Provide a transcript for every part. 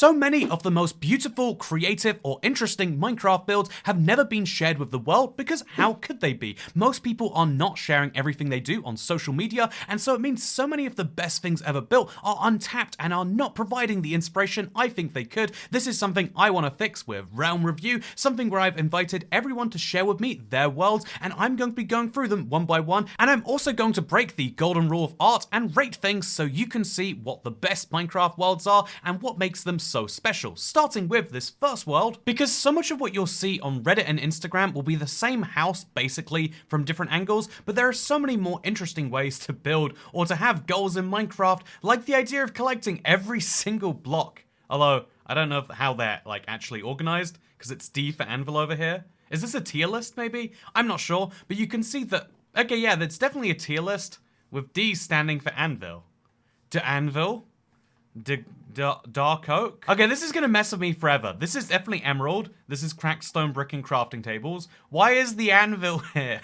So many of the most beautiful, creative, or interesting Minecraft builds have never been shared with the world because how could they be? Most people are not sharing everything they do on social media, and so it means so many of the best things ever built are untapped and are not providing the inspiration I think they could. This is something I want to fix with Realm Review, something where I've invited everyone to share with me their worlds, and I'm going to be going through them one by one, and I'm also going to break the golden rule of art and rate things so you can see what the best Minecraft worlds are and what makes them so special, starting with this first world, because so much of what you'll see on Reddit and Instagram will be the same house basically from different angles, but there are so many more interesting ways to build or to have goals in Minecraft, like the idea of collecting every single block. Although, I don't know how they're like actually organized, because it's D for anvil over here. Is this a tier list maybe? I'm not sure, but you can see that, okay, yeah, that's definitely a tier list with D standing for anvil. Anvil? Dark oak? Okay, this is gonna mess with me forever. This is definitely emerald. This is cracked stone brick and crafting tables. Why is the anvil here?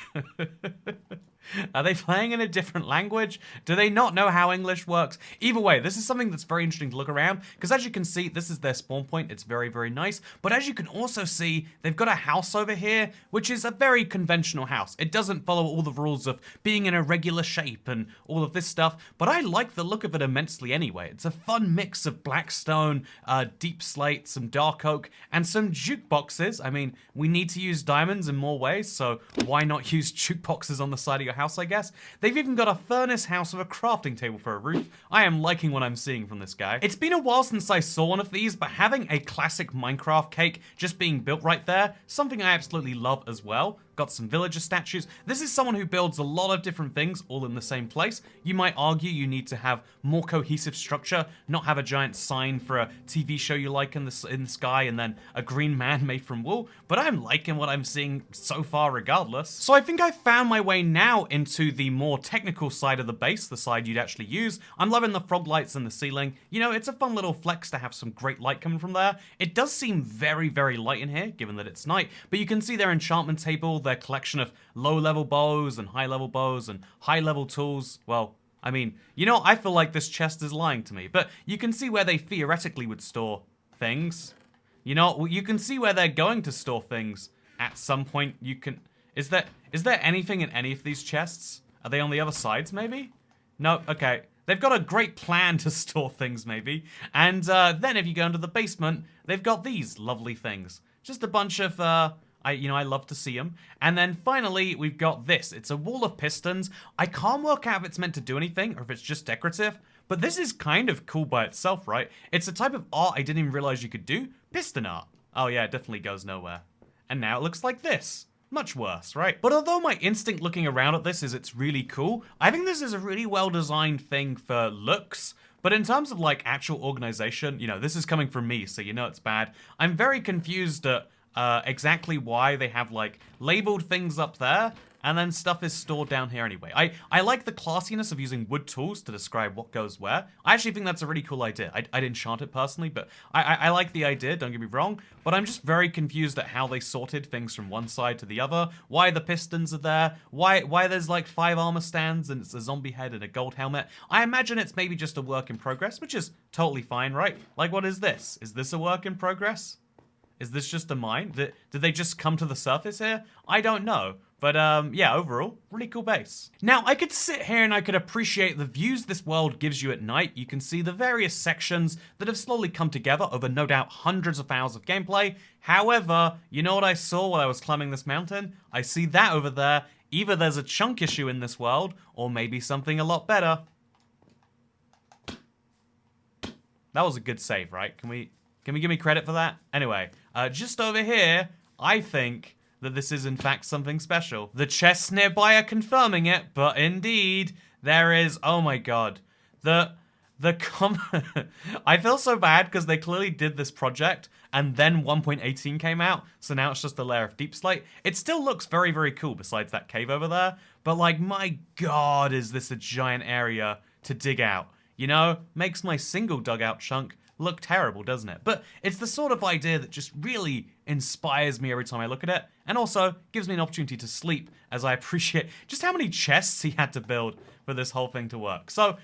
Are they playing in a different language? Do they not know how English works? Either way, this is something that's very interesting to look around, because as you can see, this is their spawn point. It's very, very nice. But as you can also see, they've got a house over here, which is a very conventional house. It doesn't follow all the rules of being in a regular shape and all of this stuff, but I like the look of it immensely anyway. It's a fun mix of black stone, deep slate, some dark oak, and some jukeboxes. I mean, we need to use diamonds in more ways, so why not use jukeboxes on the side of your house, I guess? They've even got a furnace house with a crafting table for a roof. I am liking what I'm seeing from this guy. It's been a while since I saw one of these, but having a classic Minecraft cake just being built right there, something I absolutely love as well. Got some villager statues. This is someone who builds a lot of different things all in the same place. You might argue you need to have more cohesive structure, not have a giant sign for a TV show you like in the sky and then a green man made from wool, but I'm liking what I'm seeing so far regardless. So I think I've found my way now into the more technical side of the base, the side you'd actually use. I'm loving the frog lights in the ceiling. You know, it's a fun little flex to have some great light coming from there. It does seem very, very light in here, given that it's night, but you can see their enchantment table, their collection of low-level bows and high-level bows and high-level tools. Well, I mean, you know, I feel like this chest is lying to me, but you can see where they theoretically would store things. You know, you can see where they're going to store things at some point. You can... Is there anything in any of these chests? Are they on the other sides, maybe? No, okay. They've got a great plan to store things, maybe. And then if you go into the basement, they've got these lovely things. Just a bunch of... I love to see them. And then finally, we've got this. It's a wall of pistons. I can't work out if it's meant to do anything or if it's just decorative, but this is kind of cool by itself, right? It's a type of art I didn't even realize you could do. Piston art. Oh yeah, it definitely goes nowhere. And now it looks like this. Much worse, right? But although my instinct looking around at this is it's really cool, I think this is a really well-designed thing for looks. But in terms of like actual organization, you know, this is coming from me, so you know it's bad. I'm very confused at exactly why they have like labeled things up there and then stuff is stored down here anyway. I like the classiness of using wood tools to describe what goes where. I actually think that's a really cool idea. I'd enchant it personally, but I like the idea, don't get me wrong, but I'm just very confused at how they sorted things from one side to the other, why the pistons are there, why there's like 5 armor stands and it's a zombie head and a gold helmet. I imagine it's maybe just a work in progress, which is totally fine, right? Like, what is this? Is this a work in progress? Is this just a mine? Did they just come to the surface here? I don't know. But yeah, overall, really cool base. Now, I could sit here and I could appreciate the views this world gives you at night. You can see the various sections that have slowly come together over no doubt hundreds of hours of gameplay. However, you know what I saw while I was climbing this mountain? I see that over there. Either there's a chunk issue in this world, or maybe something a lot better. That was a good save, right? Can we give me credit for that? Anyway, just over here, I think that this is in fact something special. The chests nearby are confirming it, but indeed, there is, oh my god. I feel so bad because they clearly did this project and then 1.18 came out, so now it's just a layer of deep slate. It still looks very, very cool besides that cave over there, but like, my god, is this a giant area to dig out. You know, makes my single dugout chunk look terrible, doesn't it? But it's the sort of idea that just really inspires me every time I look at it, and also gives me an opportunity to sleep as I appreciate just how many chests he had to build for this whole thing to work. So,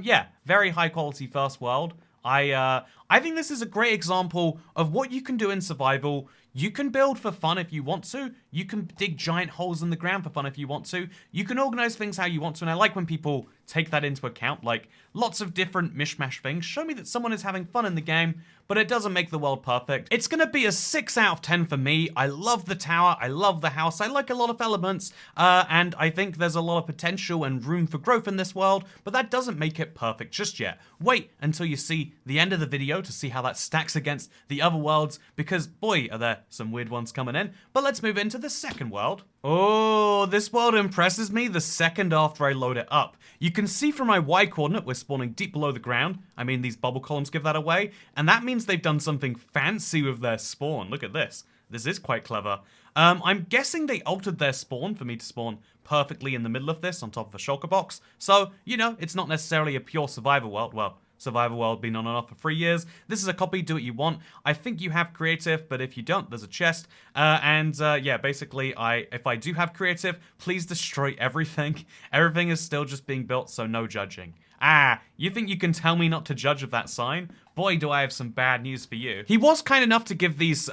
yeah, very high quality first world. I I think this is a great example of what you can do in survival. You can build for fun if you want to. You can dig giant holes in the ground for fun if you want to. You can organize things how you want to, and I like when people take that into account, like lots of different mishmash things. Show me that someone is having fun in the game, but it doesn't make the world perfect. It's gonna be a 6 out of 10 for me. I love the tower, I love the house, I like a lot of elements, and I think there's a lot of potential and room for growth in this world, but that doesn't make it perfect just yet. Wait until you see the end of the video to see how that stacks against the other worlds, because boy, are there some weird ones coming in. But let's move into the second world. Oh, this world impresses me the second after I load it up. You can see from my Y coordinate we're spawning deep below the ground. I mean, these bubble columns give that away, and that means they've done something fancy with their spawn. Look at this. This is quite clever. I'm guessing they altered their spawn for me to spawn perfectly in the middle of this on top of a shulker box. So, you know, it's not necessarily a pure survival world. Well, survival world been on and off for 3 years. This is a copy, do what you want. I think you have creative, but if you don't, there's a chest. Yeah, basically, if I do have creative, please destroy everything. Everything is still just being built, so no judging. Ah, you think you can tell me not to judge with that sign? Boy, do I have some bad news for you. He was kind enough to give these,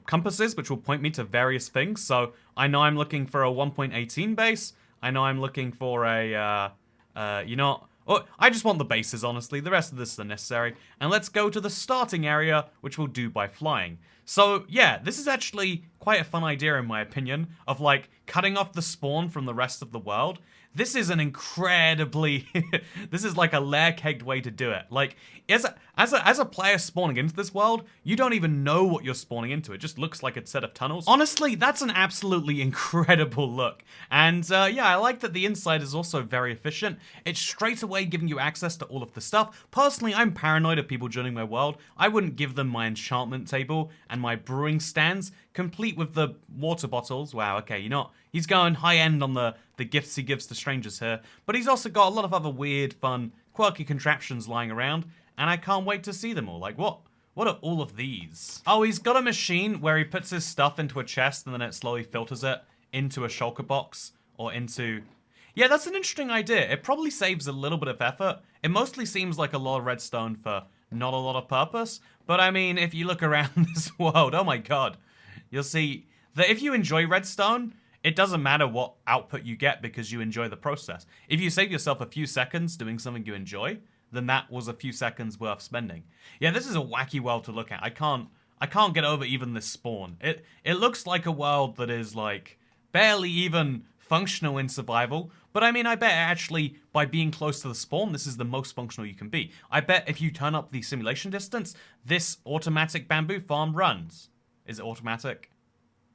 compasses, which will point me to various things. So I know I'm looking for a 1.18 base. I know I'm looking for a, Oh, I just want the bases, honestly. The rest of this is unnecessary. And let's go to the starting area, which we'll do by flying. So, yeah, this is actually quite a fun idea, in my opinion, of, like, cutting off the spawn from the rest of the world. This is an incredibly... this is like a layer-caked way to do it. Like, as a player spawning into this world, you don't even know what you're spawning into. It just looks like a set of tunnels. Honestly, that's an absolutely incredible look. And, yeah, I like that the inside is also very efficient. It's straight away giving you access to all of the stuff. Personally, I'm paranoid of people joining my world. I wouldn't give them my enchantment table and my brewing stands, complete with the water bottles. Wow, okay, you know, he's going high-end on the gifts he gives to strangers here. But he's also got a lot of other weird, fun, quirky contraptions lying around, and I can't wait to see them all. Like, what are all of these? Oh, he's got a machine where he puts his stuff into a chest and then it slowly filters it into a shulker box or into... Yeah, that's an interesting idea. It probably saves a little bit of effort. It mostly seems like a lot of redstone for not a lot of purpose. But I mean, if you look around this world, oh my god, you'll see that if you enjoy redstone, it doesn't matter what output you get because you enjoy the process. If you save yourself a few seconds doing something you enjoy, then that was a few seconds worth spending. Yeah, this is a wacky world to look at. I can't get over even this spawn. It looks like a world that is like barely even functional in survival, but I mean, I bet actually by being close to the spawn, this is the most functional you can be. I bet if you turn up the simulation distance, this automatic bamboo farm runs. Is it automatic?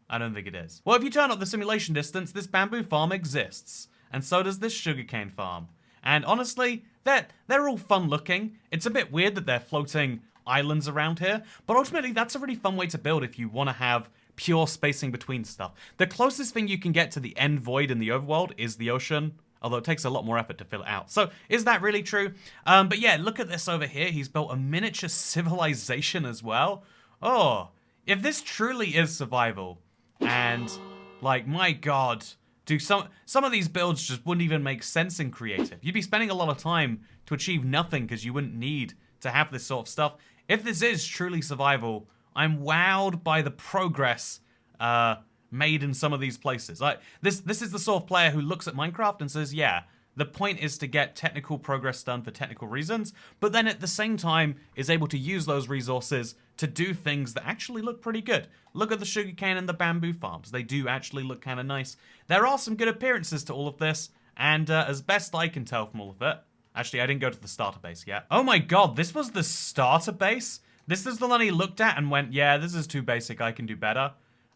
I don't think it is. Well, if you turn up the simulation distance, this bamboo farm exists. And so does this sugarcane farm. And honestly, they're all fun looking. It's a bit weird that they're floating islands around here, but ultimately that's a really fun way to build if you want to have pure spacing between stuff. The closest thing you can get to the end void in the overworld is the ocean, although it takes a lot more effort to fill it out. So, is that really true? But yeah, look at this over here. He's built a miniature civilization as well. Oh, if this truly is survival, and, like, my god, dude, some of these builds just wouldn't even make sense in creative. You'd be spending a lot of time to achieve nothing because you wouldn't need to have this sort of stuff. If this is truly survival, I'm wowed by the progress made in some of these places. Like, this is the sort of player who looks at Minecraft and says, yeah, the point is to get technical progress done for technical reasons, but then at the same time is able to use those resources to do things that actually look pretty good. Look at the sugarcane and the bamboo farms. They do actually look kind of nice. There are some good appearances to all of this, and as best I can tell from all of it, actually I didn't go to the starter base yet. Oh my god, this was the starter base? This is the one he looked at and went, yeah, this is too basic, I can do better.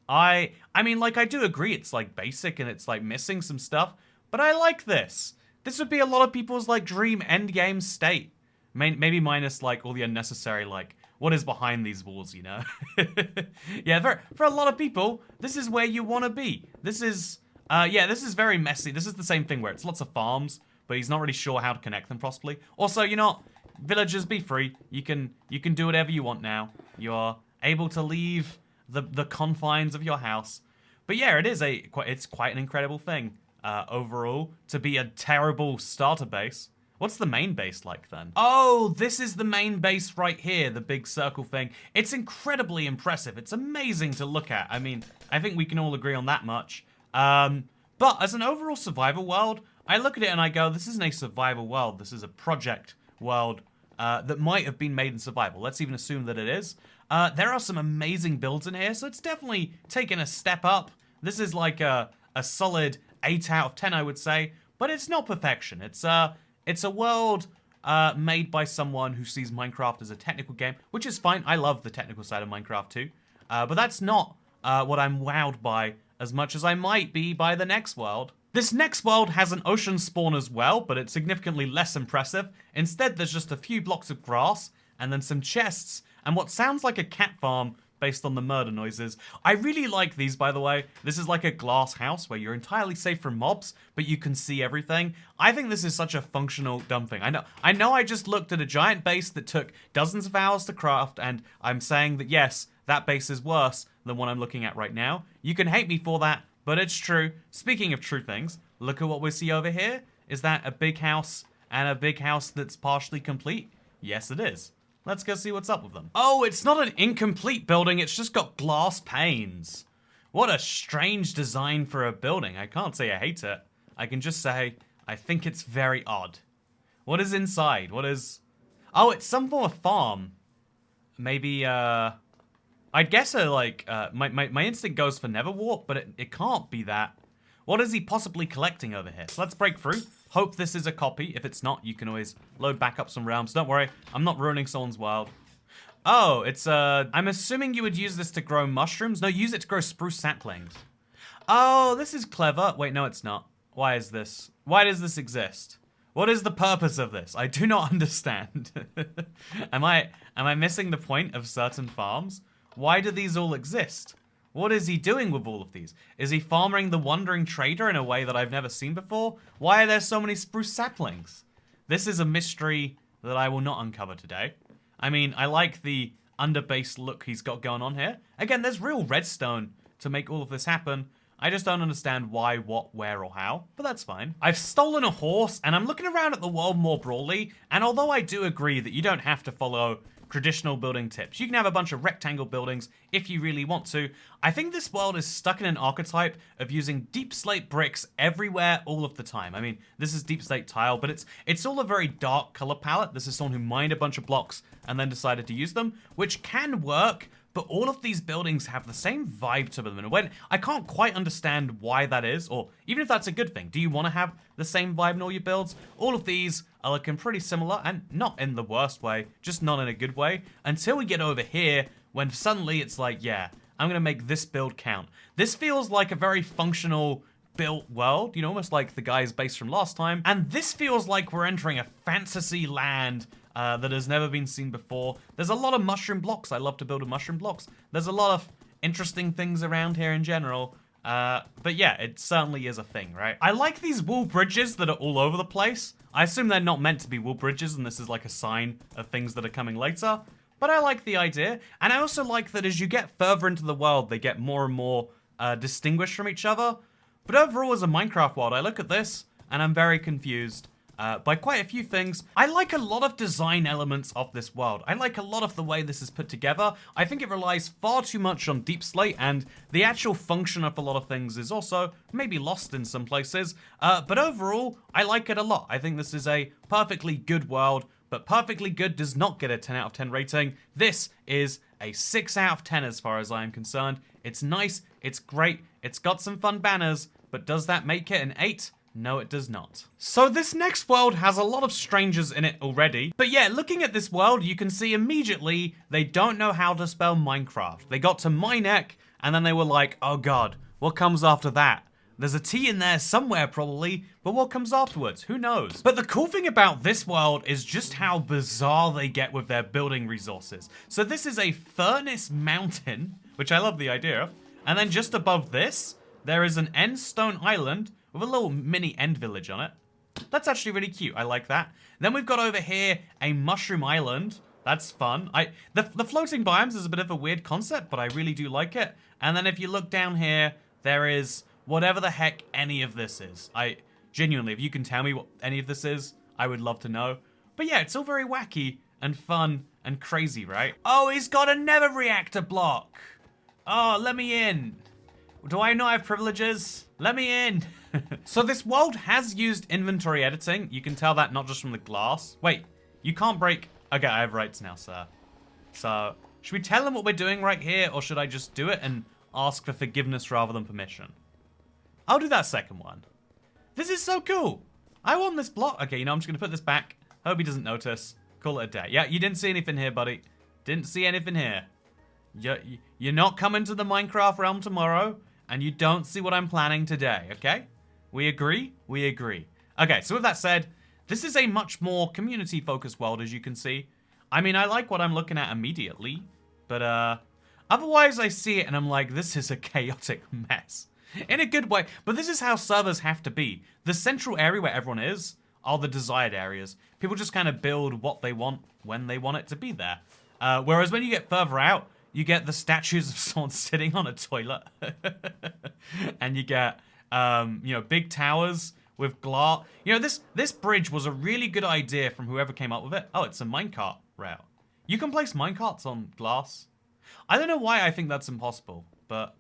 I mean, like, I do agree it's, like, basic and it's, like, missing some stuff, but I like this. This would be a lot of people's, like, dream endgame state. Maybe minus, like, all the unnecessary, like, what is behind these walls, you know? Yeah, for a lot of people, this is where you want to be. This is, yeah, this is very messy. This is the same thing where it's lots of farms, but he's not really sure how to connect them possibly. Also, you know, villagers, be free. You can do whatever you want now. You're able to leave the confines of your house. But yeah, it's quite an incredible thing overall to be a terrible starter base. What's the main base like then? Oh, this is the main base right here, the big circle thing. It's incredibly impressive. It's amazing to look at. I mean, I think we can all agree on that much. But as an overall survival world, I look at it and I go, this isn't a survival world. This is a project world that might have been made in survival. Let's even assume that it is. There are some amazing builds in here, so it's definitely taken a step up. This is like a solid 8 out of 10, I would say. But it's not perfection. It's a world made by someone who sees Minecraft as a technical game, which is fine. I love the technical side of Minecraft too. But that's not what I'm wowed by as much as I might be by the next world. This next world has an ocean spawn as well, but it's significantly less impressive. Instead, there's just a few blocks of grass, and then some chests, and what sounds like a cat farm based on the murder noises. I really like these, by the way. This is like a glass house where you're entirely safe from mobs, but you can see everything. I think this is such a functional dumb thing. I know I just looked at a giant base that took dozens of hours to craft, and I'm saying that yes, that base is worse than what I'm looking at right now. You can hate me for that, but it's true. Speaking of true things, look at what we see over here. Is that a big house and a big house that's partially complete? Yes, it is. Let's go see what's up with them. Oh, it's not an incomplete building. It's just got glass panes. What a strange design for a building. I can't say I hate it. I can just say I think it's very odd. What is inside? What is... Oh, it's some form of farm. Maybe, I'd guess my instinct goes for Neverwarp, but it can't be that. What is he possibly collecting over here? So let's break through. Hope this is a copy. If it's not, you can always load back up some realms. Don't worry, I'm not ruining someone's world. Oh, it's I'm assuming you would use this to grow mushrooms. No, use it to grow spruce saplings. Oh, this is clever. Wait, no, it's not. Why is this? Why does this exist? What is the purpose of this? I do not understand. Am I missing the point of certain farms? Why do these all exist? What is he doing with all of these? Is he farming the wandering trader in a way that I've never seen before? Why are there so many spruce saplings? This is a mystery that I will not uncover today. I mean, I like the underbase look he's got going on here. Again, there's real redstone to make all of this happen. I just don't understand why, what, where, or how, but that's fine. I've stolen a horse, and I'm looking around at the world more broadly, and although I do agree that you don't have to follow traditional building tips. You can have a bunch of rectangle buildings if you really want to. I think this world is stuck in an archetype of using deep slate bricks everywhere all of the time. I mean, this is deep slate tile, but it's all a very dark color palette. This is someone who mined a bunch of blocks and then decided to use them, which can work, but all of these buildings have the same vibe to them. And I can't quite understand why that is, or even if that's a good thing. Do you want to have the same vibe in all your builds? All of these are looking pretty similar, and not in the worst way, just not in a good way, until we get over here, when suddenly it's like, yeah, I'm going to make this build count. This feels like a very functional built world, you know, almost like the guy's base from last time, and this feels like we're entering a fantasy land that has never been seen before. There's a lot of mushroom blocks. I love to build with mushroom blocks. There's a lot of interesting things around here in general. But yeah, it certainly is a thing, right? I like these wool bridges that are all over the place. I assume they're not meant to be wool bridges and this is like a sign of things that are coming later. But I like the idea. And I also like that as you get further into the world, they get more and more distinguished from each other. But overall, as a Minecraft world, I look at this and I'm very confused by quite a few things. I like a lot of design elements of this world. I like a lot of the way this is put together. I think it relies far too much on deep slate, and the actual function of a lot of things is also maybe lost in some places. But overall, I like it a lot. I think this is a perfectly good world, but perfectly good does not get a 10 out of 10 rating. This is a 6 out of 10 as far as I am concerned. It's nice, it's great, it's got some fun banners, but does that make it an 8? No, it does not. So this next world has a lot of strangers in it already. But yeah, looking at this world, you can see immediately they don't know how to spell Minecraft. They got to Minek, and then they were like, oh god, what comes after that? There's a T in there somewhere probably, but what comes afterwards? Who knows? But the cool thing about this world is just how bizarre they get with their building resources. So this is a furnace mountain, which I love the idea of. And then just above this, there is an end stone island with a little mini end village on it. That's actually really cute. I like that. Then we've got over here a mushroom island. That's fun. The floating biomes is a bit of a weird concept, but I really do like it. And then if you look down here, there is whatever the heck any of this is. Genuinely, if you can tell me what any of this is, I would love to know. But yeah, it's all very wacky and fun and crazy, right? Oh, he's got a nether reactor block. Oh, let me in. Do I not have privileges? Let me in. So this world has used inventory editing. You can tell that not just from the glass. Wait, you can't break. Okay, I have rights now, sir. So, should we tell them what we're doing right here, or should I just do it and ask for forgiveness rather than permission? I'll do that second one. This is so cool. I want this block. Okay, you know, I'm just going to put this back. Hope he doesn't notice. Call it a day. Yeah, you didn't see anything here, buddy. Didn't see anything here. You're not coming to the Minecraft realm tomorrow, and you don't see what I'm planning today, okay? We agree? We agree. Okay, so with that said, this is a much more community-focused world, as you can see. I mean, I like what I'm looking at immediately, but otherwise I see it and I'm like, this is a chaotic mess. In a good way, but this is how servers have to be. The central area where everyone is are the desired areas. People just kind of build what they want when they want it to be there. Whereas when you get further out, you get the statues of someone sitting on a toilet. And you get, you know, big towers with glass. You know, this bridge was a really good idea from whoever came up with it. Oh, it's a minecart route. You can place minecarts on glass. I don't know why I think that's impossible, but,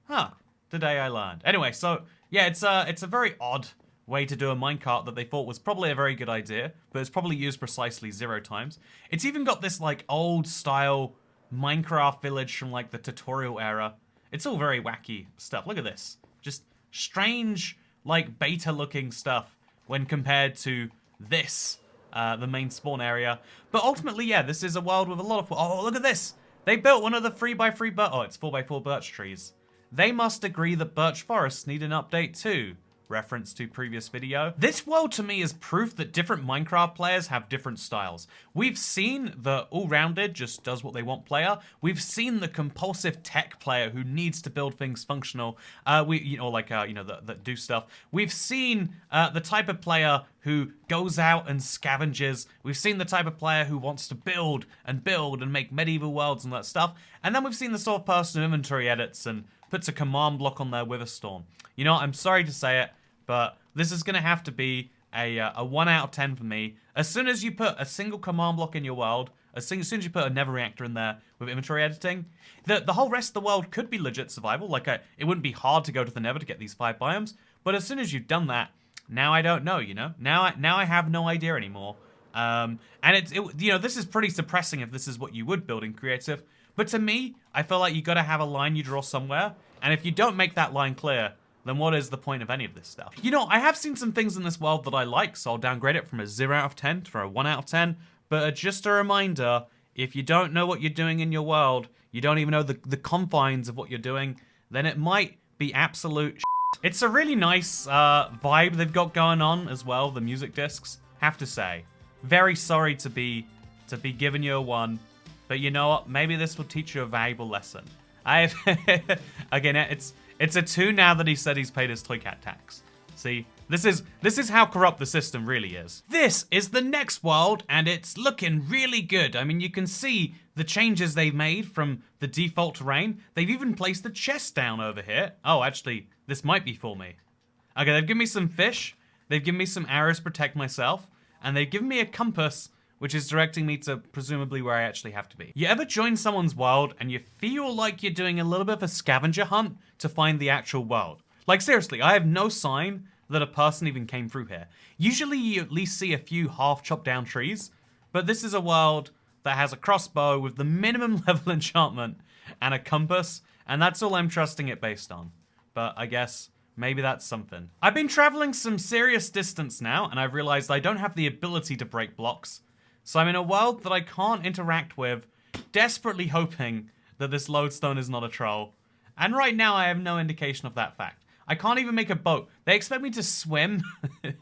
huh. Today I learned. Anyway, so, yeah, it's a very odd way to do a minecart that they thought was probably a very good idea, but it's probably used precisely 0 times. It's even got this, like, old-style Minecraft village from, like, the tutorial era. It's all very wacky stuff. Look at this. Just strange, like, beta-looking stuff when compared to this, the main spawn area. But ultimately, yeah, this is a world with a lot of... Oh, look at this! They built one of the 3x3 birch... Oh, it's 4x4 birch trees. They must agree that birch forests need an update too. Reference to previous video. This world to me is proof that different Minecraft players have different styles. We've seen the all-rounded, just does what they want player. We've seen the compulsive tech player who needs to build things functional. That do stuff. We've seen the type of player who goes out and scavenges. We've seen the type of player who wants to build and make medieval worlds and that stuff. And then we've seen the sort of person who inventory edits and puts a command block on their Witherstorm. You know, I'm sorry to say it, but this is going to have to be a 1 out of 10 for me. As soon as you put a single command block in your world, as soon as you put a nether reactor in there with inventory editing, the whole rest of the world could be legit survival. Like, it wouldn't be hard to go to the nether to get these 5 biomes. But as soon as you've done that, now I don't know, you know? Now I have no idea anymore. And you know, this is pretty suppressing if this is what you would build in creative. But to me, I feel like you got to have a line you draw somewhere. And if you don't make that line clear, then what is the point of any of this stuff? You know, I have seen some things in this world that I like, so I'll downgrade it from a 0 out of 10 to a 1 out of 10. But just a reminder, if you don't know what you're doing in your world, you don't even know the confines of what you're doing, then it might be absolute shit. It's a really nice vibe they've got going on as well, the music discs, have to say. Very sorry to be giving you a 1. But you know what? Maybe this will teach you a valuable lesson. Again, it's a 2 now that he said he's paid his toy cat tax. See, this is how corrupt the system really is. This is the next world, and it's looking really good. I mean, you can see the changes they've made from the default terrain. They've even placed the chest down over here. Oh, actually, this might be for me. Okay, they've given me some fish. They've given me some arrows to protect myself, and they've given me a compass, which is directing me to presumably where I actually have to be. You ever join someone's world and you feel like you're doing a little bit of a scavenger hunt to find the actual world? Like seriously, I have no sign that a person even came through here. Usually you at least see a few half chopped down trees, but this is a world that has a crossbow with the minimum level enchantment and a compass, and that's all I'm trusting it based on. But I guess maybe that's something. I've been traveling some serious distance now, and I've realized I don't have the ability to break blocks. So I'm in a world that I can't interact with, desperately hoping that this lodestone is not a troll. And right now I have no indication of that fact. I can't even make a boat. They expect me to swim. Okay,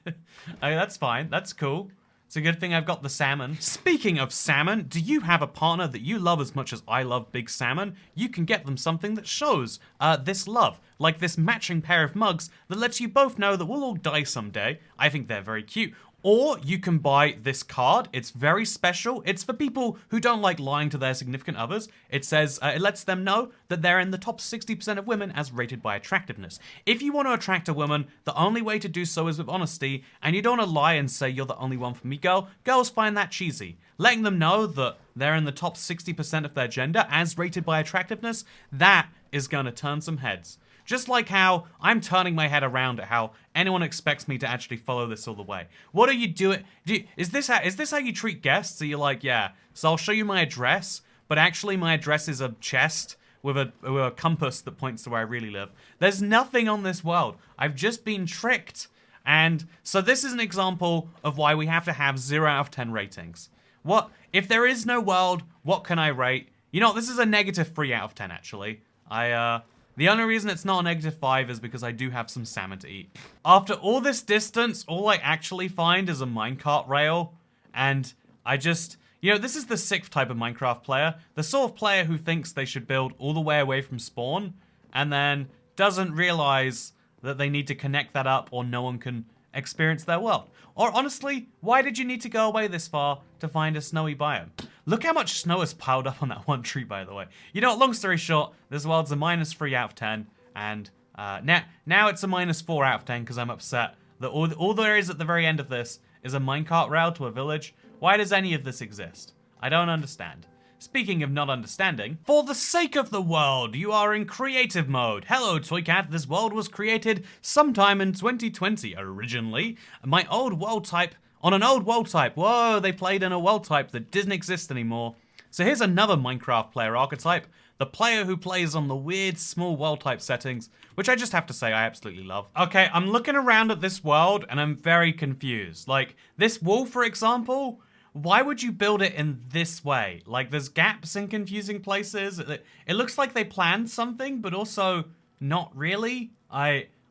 that's fine. That's cool. It's a good thing I've got the salmon. Speaking of salmon, do you have a partner that you love as much as I love big salmon? You can get them something that shows this love, like this matching pair of mugs that lets you both know that we'll all die someday. I think they're very cute. Or you can buy this card. It's very special. It's for people who don't like lying to their significant others. It says, it lets them know that they're in the top 60% of women as rated by attractiveness. If you want to attract a woman, the only way to do so is with honesty, and you don't want to lie and say you're the only one for me, girl. Girls find that cheesy. Letting them know that they're in the top 60% of their gender as rated by attractiveness, that is going to turn some heads. Just like how I'm turning my head around at how anyone expects me to actually follow this all the way. What are you doing? Is this how you treat guests? Are you like, yeah, so I'll show you my address, but actually my address is a chest with a compass that points to where I really live. There's nothing on this world. I've just been tricked. And so this is an example of why we have to have 0 out of 10 ratings. What, if there is no world, what can I rate? You know, this is a -3 out of 10, actually. The only reason it's not a -5 is because I do have some salmon to eat. After all this distance, all I actually find is a minecart rail. And I just, you know, this is the 6th type of Minecraft player. The sort of player who thinks they should build all the way away from spawn and then doesn't realize that they need to connect that up or no one can experience their world. Or honestly, why did you need to go away this far to find a snowy biome? Look how much snow is piled up on that one tree, by the way. You know what, long story short, this world's a -3 out of 10, and now it's a -4 out of 10 because I'm upset that all there is at the very end of this is a minecart rail to a village. Why does any of this exist? I don't understand. Speaking of not understanding, for the sake of the world, you are in creative mode. Hello, Toycat. This world was created sometime in 2020 originally. My old world type, on an old world type. Whoa, they played in a world type that didn't exist anymore. So here's another Minecraft player archetype. The player who plays on the weird small world type settings, which I just have to say I absolutely love. Okay, I'm looking around at this world and I'm very confused. Like, this wall, for example, why would you build it in this way? Like, there's gaps in confusing places. It looks like they planned something, but also not really.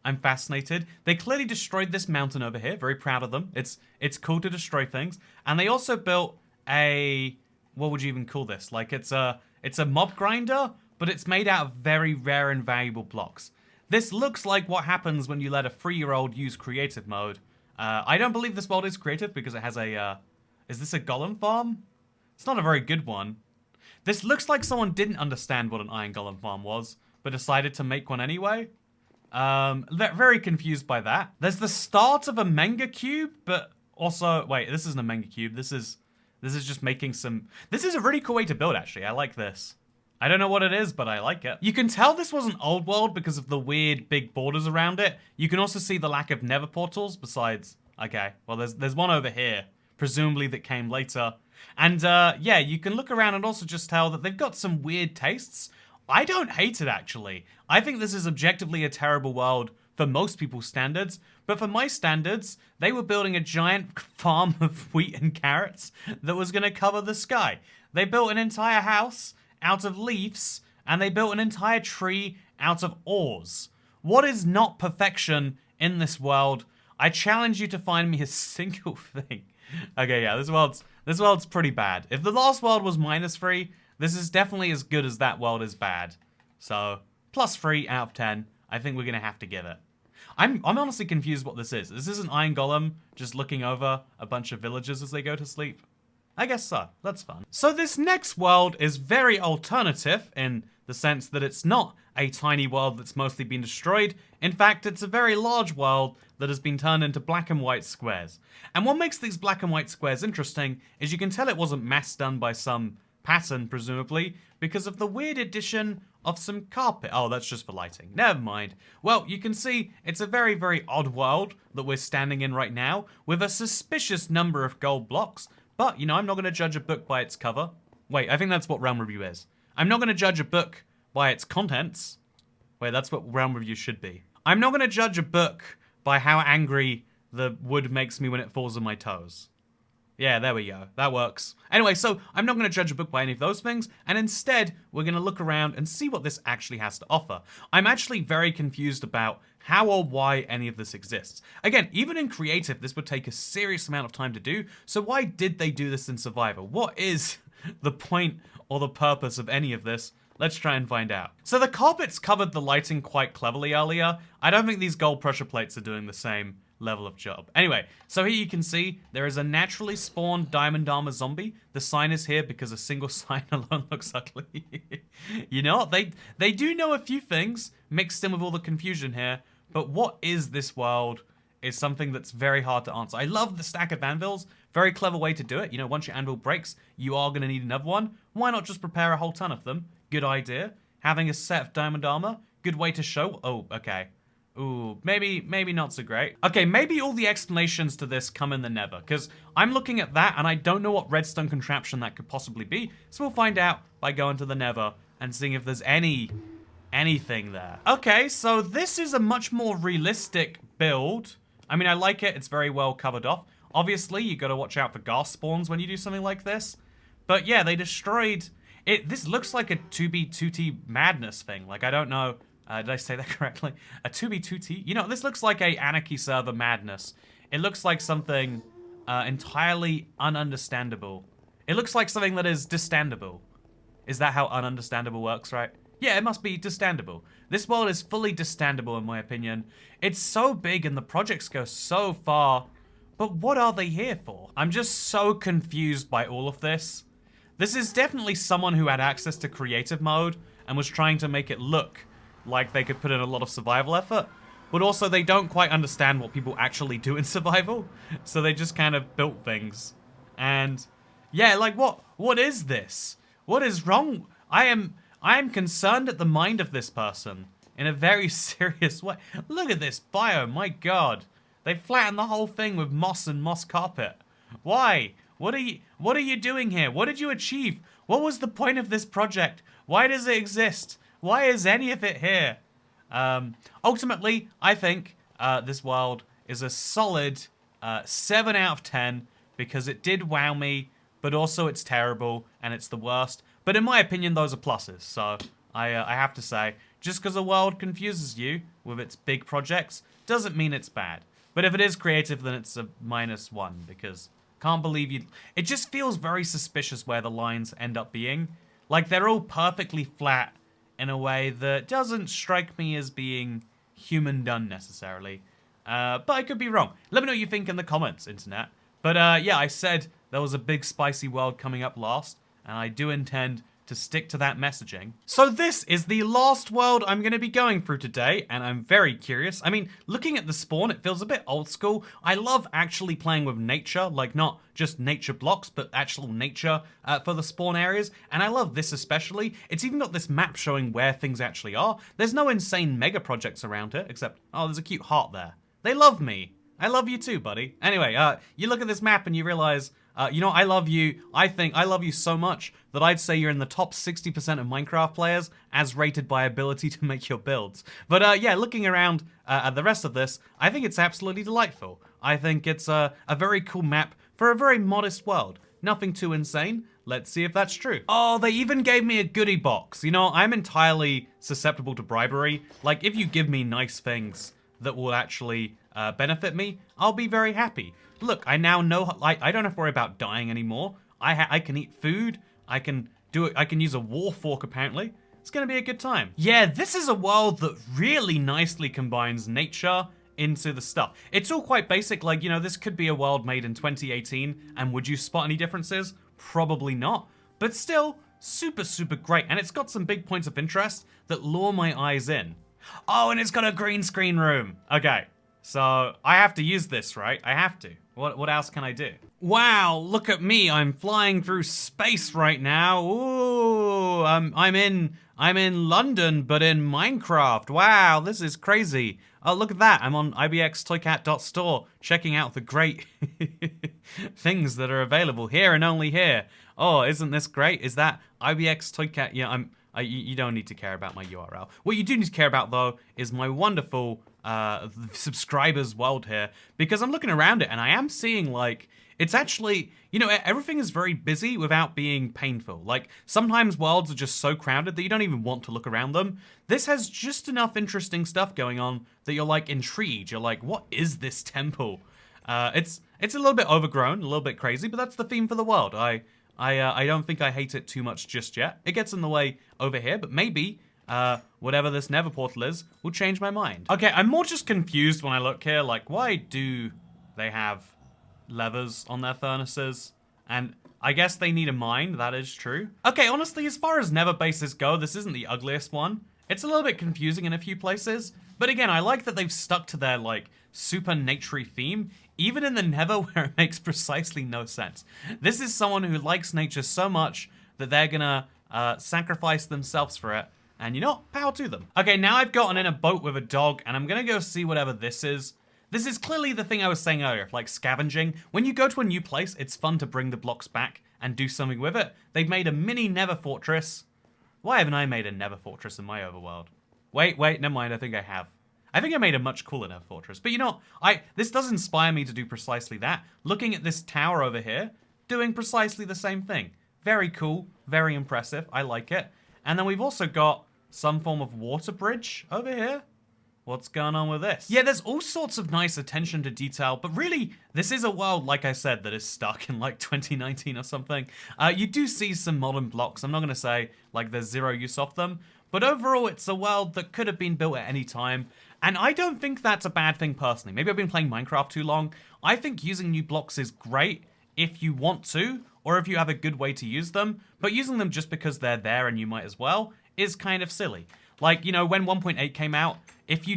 I'm fascinated. They clearly destroyed this mountain over here. Very proud of them. It's cool to destroy things. And they also built a, what would you even call this? Like, it's a mob grinder, but it's made out of very rare and valuable blocks. This looks like what happens when you let a 3-year-old use creative mode. I don't believe this world is creative because it has a, is this a golem farm? It's not a very good one. This looks like someone didn't understand what an iron golem farm was, but decided to make one anyway. Very confused by that. There's the start of a manga cube, but also, wait, this isn't a manga cube. This is just making some, this is a really cool way to build, actually. I like this. I don't know what it is, but I like it. You can tell this was an old world because of the weird big borders around it. You can also see the lack of nether portals besides, okay, well, there's one over here, presumably that came later. And yeah, you can look around and also just tell that they've got some weird tastes. I don't hate it, actually. I think this is objectively a terrible world for most people's standards, but for my standards, they were building a giant farm of wheat and carrots that was going to cover the sky. They built an entire house out of leaves, and they built an entire tree out of ores. What is not perfection in this world? I challenge you to find me a single thing. Okay, yeah, this world's pretty bad. If the last world was -3, this is definitely as good as that world is bad. So, +3 out of 10. I think we're gonna have to give it. I'm honestly confused what this is. Is this an iron golem just looking over a bunch of villagers as they go to sleep? I guess so. That's fun. So this next world is very alternative in the sense that it's not a tiny world that's mostly been destroyed. In fact, it's a very large world that has been turned into black and white squares. And what makes these black and white squares interesting is you can tell it wasn't mass done by some pattern, presumably, because of the weird addition of some carpet. Oh, that's just for lighting. Never mind. Well, you can see it's a very, very odd world that we're standing in right now with a suspicious number of gold blocks. But, you know, I'm not going to judge a book by its cover. Wait, I think that's what Realm Review is. I'm not going to judge a book by its contents. Wait, that's what Realm Review should be. I'm not going to judge a book by how angry the wood makes me when it falls on my toes. Yeah, there we go. That works. Anyway, so I'm not going to judge a book by any of those things, and instead, we're going to look around and see what this actually has to offer. I'm actually very confused about how or why any of this exists. Again, even in creative, this would take a serious amount of time to do, so why did they do this in survival? What is the point or the purpose of any of this? Let's try and find out. So the carpets covered the lighting quite cleverly earlier. I don't think these gold pressure plates are doing the same level of job. Anyway, so here you can see there is a naturally spawned diamond armor zombie. The sign is here because a single sign alone looks ugly. You know what? They do know a few things mixed in with all the confusion here, but what is this world is something that's very hard to answer. I love the stack of anvils. Very clever way to do it. You know, once your anvil breaks, you are going to need another one. Why not just prepare a whole ton of them? Good idea. Having a set of diamond armor, good way to show. Oh, okay. Ooh, maybe not so great. Okay, maybe all the explanations to this come in the nether, because I'm looking at that and I don't know what redstone contraption that could possibly be, so we'll find out by going to the nether and seeing if there's anything there. Okay, so this is a much more realistic build. I mean, I like it. It's very well covered off. Obviously, you got to watch out for ghast spawns when you do something like this. But yeah, they destroyed it. This looks like a 2B2T madness thing. Like, I don't know. Did I say that correctly? A 2B2T? You know, this looks like a anarchy server madness. It looks like something entirely ununderstandable. It looks like something that is distandable. Is that how ununderstandable works, right? Yeah, it must be distandable. This world is fully distandable, in my opinion. It's so big and the projects go so far. But what are they here for? I'm just so confused by all of this. This is definitely someone who had access to creative mode and was trying to make it look like they could put in a lot of survival effort. But also they don't quite understand what people actually do in survival. So they just kind of built things. And yeah, like what is this? What is wrong? I am concerned at the mind of this person in a very serious way. Look at this biome, my god. They flattened the whole thing with moss and moss carpet. Why? What are you doing here? What did you achieve? What was the point of this project? Why does it exist? Why is any of it here? Ultimately, I think this world is a solid 7 out of 10 because it did wow me, but also it's terrible and it's the worst. But in my opinion, those are pluses. So I have to say, just because a world confuses you with its big projects doesn't mean it's bad. But if it is creative, then it's a -1 because can't believe you. It just feels very suspicious where the lines end up being. Like they're all perfectly flat in a way that doesn't strike me as being human done necessarily. But I could be wrong. Let me know what you think in the comments, internet. But yeah, I said there was a big spicy world coming up last, and I do intend to stick to that messaging. So this is the last world I'm going to be going through today, and I'm very curious. I mean, looking at the spawn, it feels a bit old school. I love actually playing with nature, like not just nature blocks, but actual nature for the spawn areas, and I love this especially. It's even got this map showing where things actually are. There's no insane mega projects around here, except, oh, there's a cute heart there. They love me. I love you too, buddy. Anyway, you look at this map and you realize, you know, I love you. I think I love you so much that I'd say you're in the top 60% of Minecraft players as rated by ability to make your builds. But yeah, looking around at the rest of this, I think it's absolutely delightful. I think it's a very cool map for a very modest world. Nothing too insane. Let's see if that's true. Oh, they even gave me a goodie box. You know, I'm entirely susceptible to bribery. Like, if you give me nice things that will actually benefit me, I'll be very happy. Look, I now know, like, I don't have to worry about dying anymore. I can eat food. I can do it. I can use a war fork, apparently. It's gonna be a good time. Yeah, this is a world that really nicely combines nature into the stuff. It's all quite basic, like, you know, this could be a world made in 2018, and would you spot any differences? Probably not. But still, super, super great. And it's got some big points of interest that lure my eyes in. Oh, and it's got a green screen room. Okay, so I have to use this, right? I have to. What else can I do? Wow, look at me. I'm flying through space right now. Ooh, I'm in London, but in Minecraft. Wow, this is crazy. Oh, look at that. I'm on ibxtoycat.store, checking out the great things that are available here and only here. Oh, isn't this great? Is that ibxtoycat? Yeah, you don't need to care about my URL. What you do need to care about, though, is my wonderful subscribers world here, because I'm looking around it and I am seeing, like, it's actually, you know, everything is very busy without being painful. Like, sometimes worlds are just so crowded that you don't even want to look around them. This has just enough interesting stuff going on that you're, like, intrigued. You're like, what is this temple? It's a little bit overgrown, a little bit crazy, but that's the theme for the world. I don't think I hate it too much just yet. It gets in the way over here, but maybe whatever this nether portal is will change my mind. Okay, I'm more just confused when I look here, like, why do they have levers on their furnaces? And I guess they need a mine, that is true. Okay, honestly, as far as nether bases go, this isn't the ugliest one. It's a little bit confusing in a few places, but again, I like that they've stuck to their, like, super naturey theme, even in the nether where it makes precisely no sense. This is someone who likes nature so much that they're gonna sacrifice themselves for it, and you know, power to them. Okay, now I've gotten in a boat with a dog, and I'm gonna go see whatever this is. This is clearly the thing I was saying earlier, like scavenging. When you go to a new place, it's fun to bring the blocks back and do something with it. They've made a mini nether fortress. Why haven't I made a nether fortress in my overworld? Wait, never mind, I think I have. I think I made a much cooler nether fortress. But you know, this does inspire me to do precisely that. Looking at this tower over here, doing precisely the same thing. Very cool, very impressive, I like it. And then we've also got some form of water bridge over here. What's going on with this? Yeah, there's all sorts of nice attention to detail, but really, this is a world, like I said, that is stuck in like 2019 or something. You do see some modern blocks. I'm not gonna say like there's zero use of them, but overall, it's a world that could have been built at any time. And I don't think that's a bad thing personally. Maybe I've been playing Minecraft too long. I think using new blocks is great if you want to, or if you have a good way to use them, but using them just because they're there and you might as well is kind of silly. Like, you know, when 1.8 came out, if you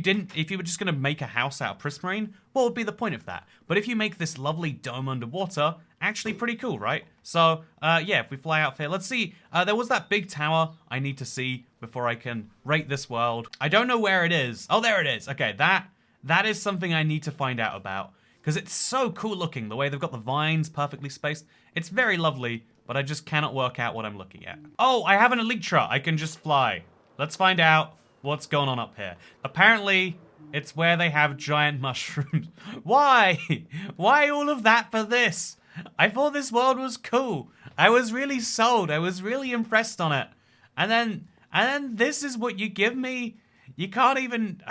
were just gonna make a house out of prismarine, what would be the point of that? But if you make this lovely dome underwater, actually pretty cool, right? So, yeah, if we fly out here, let's see. There was that big tower I need to see before I can rate this world. I don't know where it is. Oh, there it is. Okay, that is something I need to find out about, because it's so cool looking, the way they've got the vines perfectly spaced. It's very lovely, but I just cannot work out what I'm looking at. Oh, I have an elytra. I can just fly. Let's find out what's going on up here. Apparently, it's where they have giant mushrooms. Why? Why all of that for this? I thought this world was cool. I was really sold. I was really impressed on it. And then this is what you give me? You can't even...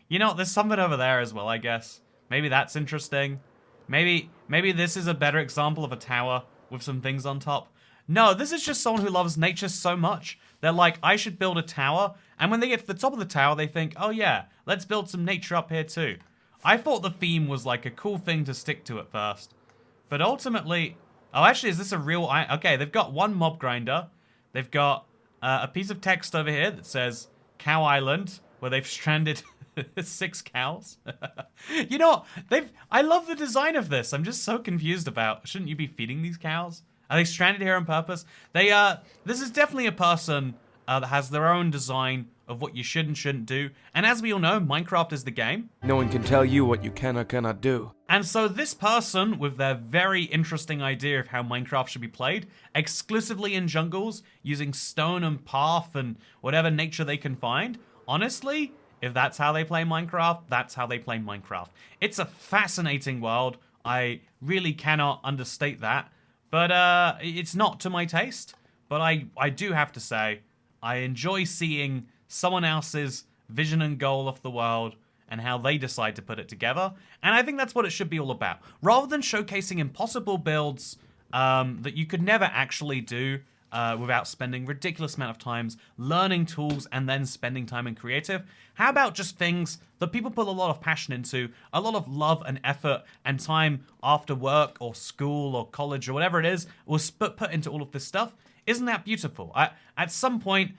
You know, there's something over there as well, I guess. Maybe that's interesting. Maybe this is a better example of a tower with some things on top. No, this is just someone who loves nature so much. They're like, I should build a tower. And when they get to the top of the tower, they think, oh yeah, let's build some nature up here too. I thought the theme was like a cool thing to stick to at first. But ultimately, oh, actually, is this a real... Okay, they've got one mob grinder. They've got a piece of text over here that says Cow Island, where they've stranded 6 cows. You know, I love the design of this. I'm just so confused about, shouldn't you be feeding these cows? Are they stranded here on purpose? This is definitely a person that has their own design of what you should and shouldn't do. And as we all know, Minecraft is the game. No one can tell you what you can or cannot do. And so this person, with their very interesting idea of how Minecraft should be played, exclusively in jungles, using stone and path and whatever nature they can find, honestly, if that's how they play Minecraft, that's how they play Minecraft. It's a fascinating world. I really cannot understate that. But it's not to my taste. But I do have to say, I enjoy seeing someone else's vision and goal of the world and how they decide to put it together. And I think that's what it should be all about. Rather than showcasing impossible builds that you could never actually do without spending ridiculous amount of times learning tools and then spending time in creative, how about just things that people put a lot of passion into, a lot of love and effort and time after work or school or college or whatever it is, was put into all of this stuff? Isn't that beautiful? At some point,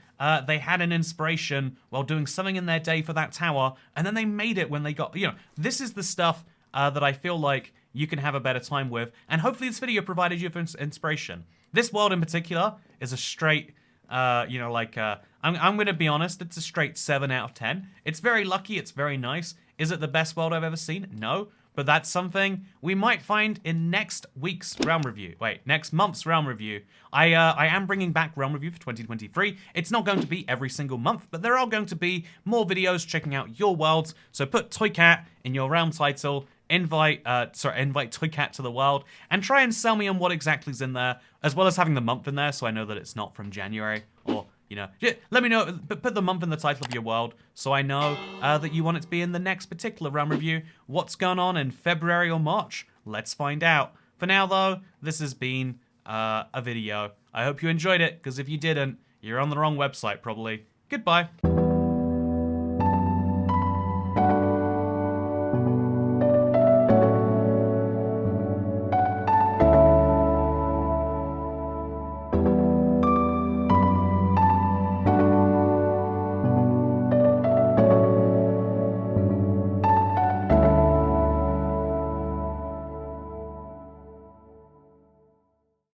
they had an inspiration while doing something in their day for that tower, and then they made it when they got, you know, this is the stuff that I feel like you can have a better time with, and hopefully this video provided you with inspiration. This world in particular is a straight, you know, like, I'm going to be honest, it's a straight 7 out of 10. It's very lucky, it's very nice. Is it the best world I've ever seen? No. But that's something we might find in next week's Realm Review. Wait, next month's Realm Review. I am bringing back Realm Review for 2023. It's not going to be every single month, but there are going to be more videos checking out your worlds. So put Toycat in your realm title, invite Toycat to the world, and try and sell me on what exactly is in there, as well as having the month in there so I know that it's not from January or... You know, let me know, put the month in the title of your world so I know that you want it to be in the next particular Realm Review. What's going on in February or March? Let's find out. For now, though, this has been a video. I hope you enjoyed it, because if you didn't, you're on the wrong website, probably. Goodbye.